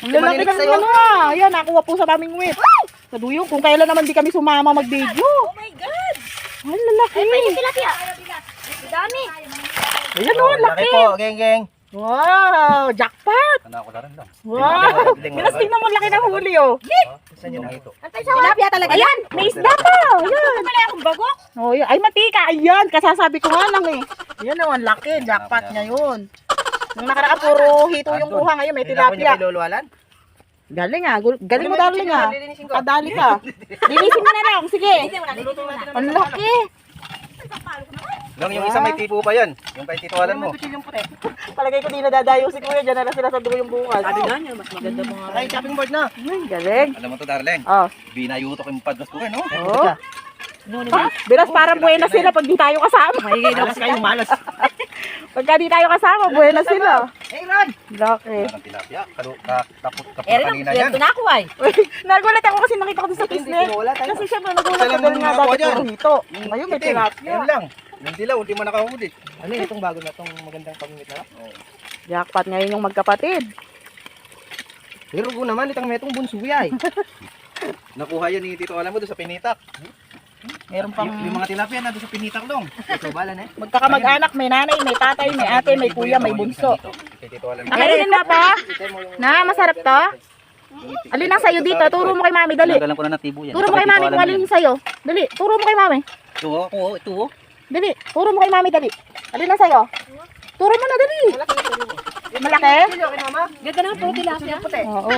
Ang lalaki ng ano ah. Ayan, nakuha po sa aming wit. Sa duyong, kung kailan naman di kami sumama mag-video. Oh my God! Ang lalaki. Ay, yung tilapia. Dami. Ayan o, Laki laki. po, geng geng. Wow, jackpot. Ano ako na rin lang. Wow. Pinas tingnan mo laki ng huli oh. Saan yun ang ito? Antay sa tilapia talaga. Ayan, may isda pa. Ayan. Wala akong bagok. Oh, ayan. Ay, matika. Ayan, kasasabi ko nga lang eh. Ayan o, ang laki. Jackpot ngayon. Nung nakaraan, puro hito yung kuha ngayon. May tilapia. Luluwalan? Galing ah. Galing mo darling ah. Kadali ka. Linisin mo na lang. Sige. Ang laki. Lang yung isa may tipo pa yan. Yung kay tituwalan mo. Palagay ko di nadadayo si kuya. Diyan na lang sila sa duyong bukas. Sabi nga niya, mas maganda mga... Ay, chopping board na. Ay, galing. Alam mo to, darling. Oh. Binayutok yung padras ko rin, no? Oh. Biras parang buena sila pag di tayo kasama. Mahigay daw Malas kayo, malas. Pagka di tayo kasama, buena sila. Hey, Ron! Laki. Ang tilapia. Kapot Eh, rin kanina ang yan. ito na ako ay. Uy, nagulat ako kasi nakita ko doon sa kisnet. Kasi syempre nagulat Isa ako lang dahil nga nakuha dati dyan. puro hito. Ngayon may tilapia. Yan lang. Yung dilaw, hindi mo nakahuli. Ano yung itong bago na itong magandang pamimit na? Jackpot ngayon yung magkapatid. Pero ko naman, itang metong bunso ay. Nakuha yan ni Tito Alam mo doon sa pinitak. Meron pang Yung mga tilapia na doon sa pinitak dong. Ito, bala na eh. magkakamag-anak, may nanay, may tatay, may ate, may kuya, may bunso. Kay Tito Alam. Nakainin na pa? Na, masarap to? Alin ang sayo dito? Turo mo kay mami, dali. Nagalan ko na natibo yan. Turo mo kay mami kung alin yung sayo. Dali, turo mo kay mami. Ito, ito. Dali, turo mo kay mami, dali. Alin ang sayo? Turo mo na, dali. Malaki? Ganda na po tilapia. Oo.